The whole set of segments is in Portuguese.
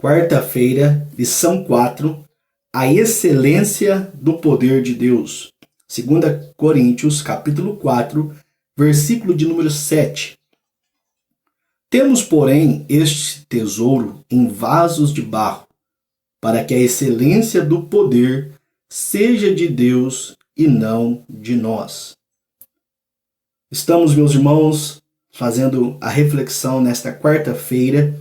Quarta-feira, lição 4, a excelência do poder de Deus. 2 Coríntios, capítulo 4, versículo de número 7. Temos, porém, este tesouro em vasos de barro, para que a excelência do poder seja de Deus e não de nós. Estamos, meus irmãos, fazendo a reflexão nesta quarta-feira,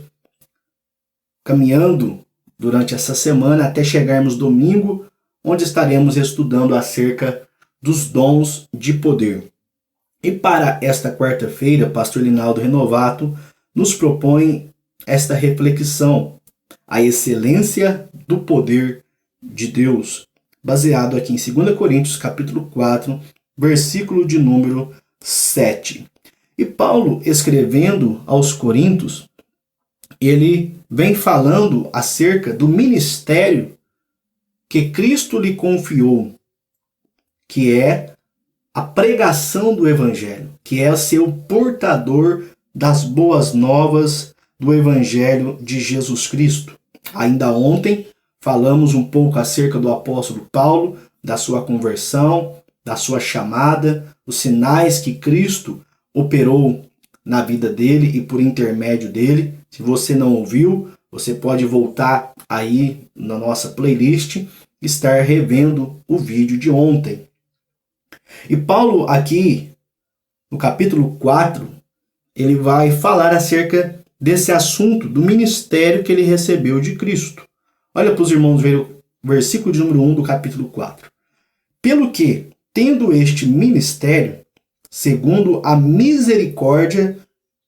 caminhando durante essa semana até chegarmos domingo, onde estaremos estudando acerca dos dons de poder. E para esta quarta-feira, pastor Linaldo Renovato nos propõe esta reflexão, a excelência do poder de Deus, baseado aqui em 2 Coríntios capítulo 4, versículo de número 7. E Paulo, escrevendo aos Coríntios, ele vem falando acerca do ministério que Cristo lhe confiou, que é a pregação do Evangelho, que é ser o portador das boas novas do Evangelho de Jesus Cristo. Ainda ontem falamos um pouco acerca do apóstolo Paulo, da sua conversão, da sua chamada, os sinais que Cristo operou na vida dele e por intermédio dele. Se você não ouviu, você pode voltar aí na nossa playlist e estar revendo o vídeo de ontem. E Paulo aqui, no capítulo 4, ele vai falar acerca desse assunto do ministério que ele recebeu de Cristo. Olha para os irmãos verem o versículo de número 1 do capítulo 4. Pelo que, tendo este ministério, segundo a misericórdia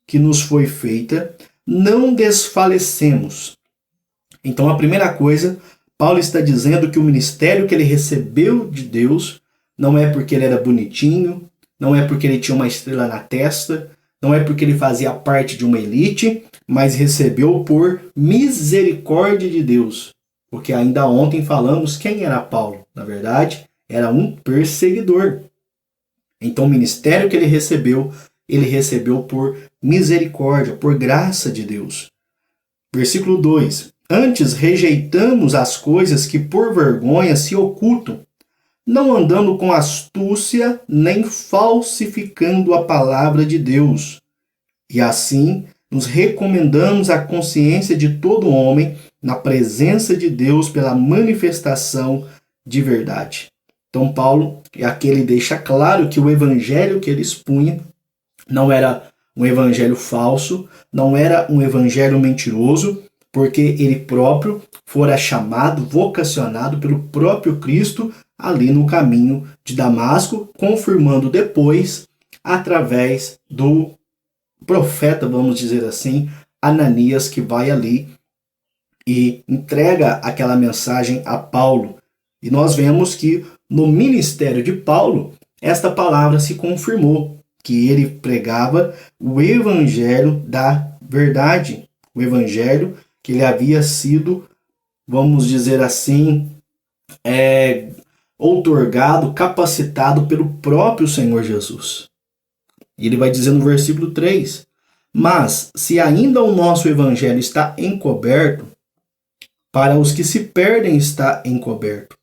que nos foi feita, não desfalecemos. Então, a primeira coisa, Paulo está dizendo que o ministério que ele recebeu de Deus não é porque ele era bonitinho, não é porque ele tinha uma estrela na testa, não é porque ele fazia parte de uma elite, mas recebeu por misericórdia de Deus. Porque ainda ontem falamos quem era Paulo. Na verdade, era um perseguidor. Então, o ministério que ele recebeu por misericórdia, por graça de Deus. Versículo 2. Antes rejeitamos as coisas que por vergonha se ocultam, não andando com astúcia, nem falsificando a palavra de Deus. E assim nos recomendamos à consciência de todo homem na presença de Deus pela manifestação de verdade. Então Paulo, aqui ele deixa claro que o evangelho que ele expunha não era um evangelho falso, não era um evangelho mentiroso, porque ele próprio fora chamado, vocacionado pelo próprio Cristo ali no caminho de Damasco, confirmando depois através do profeta, vamos dizer assim, Ananias, que vai ali e entrega aquela mensagem a Paulo. E nós vemos que no ministério de Paulo, esta palavra se confirmou, que ele pregava o evangelho da verdade, o evangelho que ele havia sido, vamos dizer assim, outorgado, capacitado pelo próprio Senhor Jesus. E ele vai dizer no versículo 3, mas se ainda o nosso evangelho está encoberto, para os que se perdem está encoberto.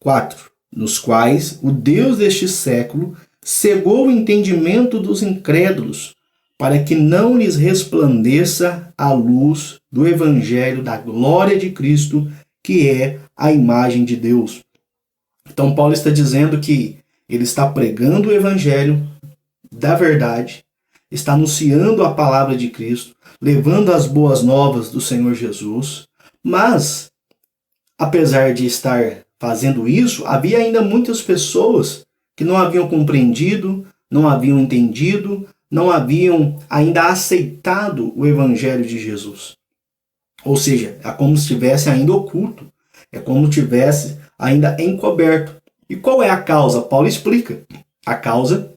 4. Nos quais o Deus deste século cegou o entendimento dos incrédulos, para que não lhes resplandeça a luz do evangelho da glória de Cristo, que é a imagem de Deus. Então Paulo está dizendo que ele está pregando o evangelho da verdade, está anunciando a palavra de Cristo, levando as boas novas do Senhor Jesus, mas, apesar de estar fazendo isso, havia ainda muitas pessoas que não haviam compreendido, não haviam entendido, não haviam ainda aceitado o evangelho de Jesus. Ou seja, é como se estivesse ainda oculto, é como se estivesse ainda encoberto. E qual é a causa? Paulo explica. A causa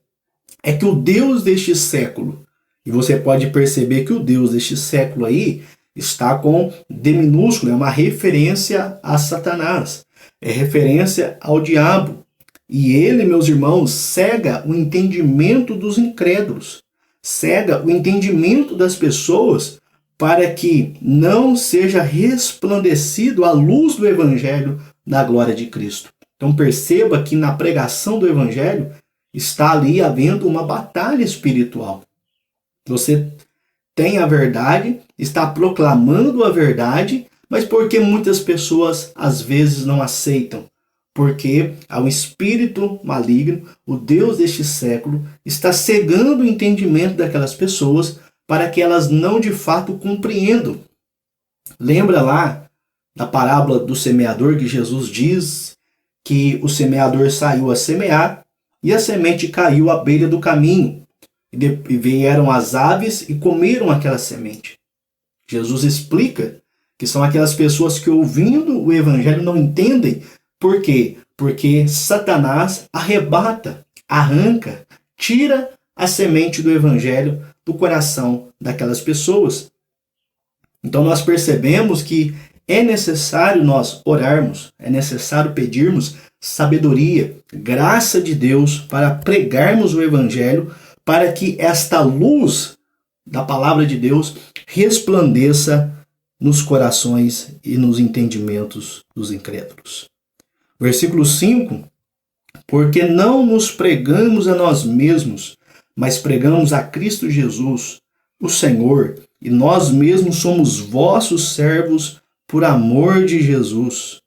é que o Deus deste século, e você pode perceber que o Deus deste século aí está com D minúsculo, é uma referência a Satanás, é referência ao diabo. E ele, meus irmãos, cega o entendimento dos incrédulos, cega o entendimento das pessoas para que não seja resplandecido a luz do Evangelho da glória de Cristo. Então perceba que na pregação do Evangelho está ali havendo uma batalha espiritual. Você tem a verdade, está proclamando a verdade, mas porque muitas pessoas às vezes não aceitam? Porque há um espírito maligno, o Deus deste século, está cegando o entendimento daquelas pessoas para que elas não de fato compreendam. Lembra lá da parábola do semeador que Jesus diz que o semeador saiu a semear e a semente caiu à beira do caminho. E vieram as aves e comeram aquela semente. Jesus explica que são aquelas pessoas que ouvindo o evangelho não entendem. Por quê? Porque Satanás arrebata, arranca, tira a semente do evangelho do coração daquelas pessoas. Então nós percebemos que é necessário nós orarmos, é necessário pedirmos sabedoria, graça de Deus para pregarmos o evangelho, para que esta luz da palavra de Deus resplandeça nos corações e nos entendimentos dos incrédulos. Versículo 5: porque não nos pregamos a nós mesmos, mas pregamos a Cristo Jesus, o Senhor, e nós mesmos somos vossos servos por amor de Jesus.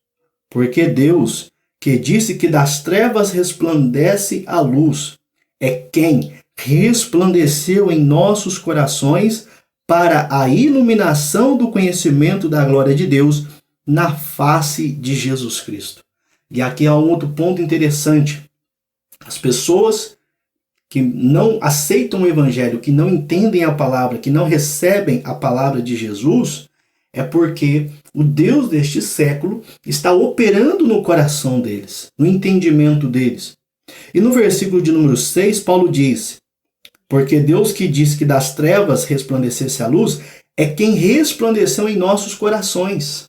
Porque Deus, que disse que das trevas resplandece a luz, é quem resplandeceu em nossos corações para a iluminação do conhecimento da glória de Deus na face de Jesus Cristo. E aqui há um outro ponto interessante. As pessoas que não aceitam o evangelho, que não entendem a palavra, que não recebem a palavra de Jesus, é porque o Deus deste século está operando no coração deles, no entendimento deles. E no versículo de número 6, Paulo diz: porque Deus que disse que das trevas resplandecesse a luz, é quem resplandeceu em nossos corações.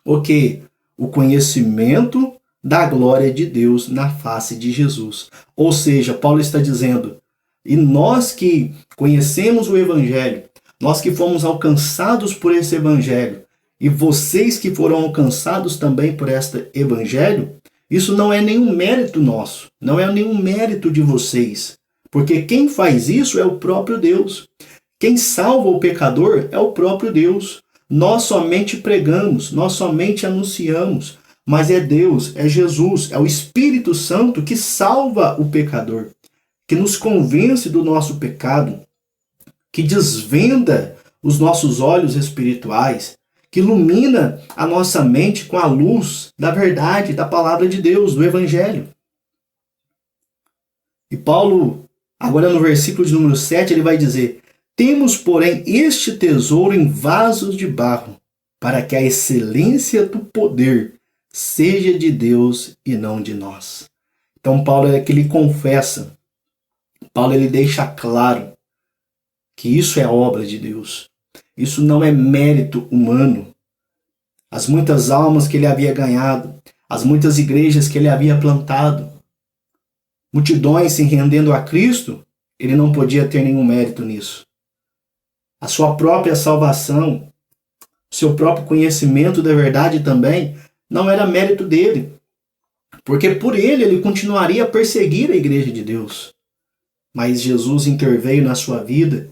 O quê? O conhecimento da glória de Deus na face de Jesus. Ou seja, Paulo está dizendo, e nós que conhecemos o evangelho, nós que fomos alcançados por esse evangelho, e vocês que foram alcançados também por este evangelho, isso não é nenhum mérito nosso, não é nenhum mérito de vocês. Porque quem faz isso é o próprio Deus. Quem salva o pecador é o próprio Deus. Nós somente pregamos, nós somente anunciamos, mas é Deus, é Jesus, é o Espírito Santo que salva o pecador, que nos convence do nosso pecado, que desvenda os nossos olhos espirituais, que ilumina a nossa mente com a luz da verdade, da palavra de Deus, do Evangelho. E Paulo, agora no versículo de número 7, ele vai dizer: temos, porém, este tesouro em vasos de barro, para que a excelência do poder seja de Deus e não de nós. Então Paulo é que ele confessa, Paulo ele deixa claro que isso é obra de Deus. Isso não é mérito humano. As muitas almas que ele havia ganhado, as muitas igrejas que ele havia plantado, multidões se rendendo a Cristo, ele não podia ter nenhum mérito nisso. A sua própria salvação, o seu próprio conhecimento da verdade também, não era mérito dele. Porque por ele continuaria a perseguir a igreja de Deus. Mas Jesus interveio na sua vida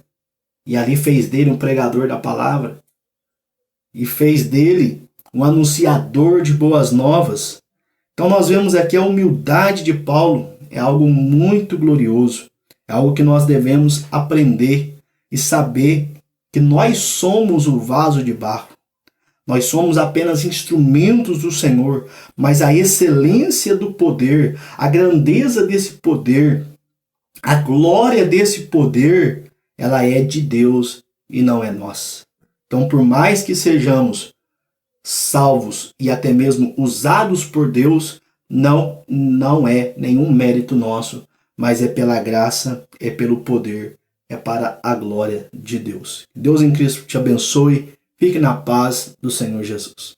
e ali fez dele um pregador da palavra. E fez dele um anunciador de boas novas. Então nós vemos aqui a humildade de Paulo. É algo muito glorioso. É algo que nós devemos aprender e saber que nós somos o vaso de barro. Nós somos apenas instrumentos do Senhor, mas a excelência do poder, a grandeza desse poder, a glória desse poder, ela é de Deus e não é nossa. Então, por mais que sejamos salvos e até mesmo usados por Deus, não é nenhum mérito nosso, mas é pela graça, é pelo poder, é para a glória de Deus. Deus em Cristo te abençoe. Fique na paz do Senhor Jesus.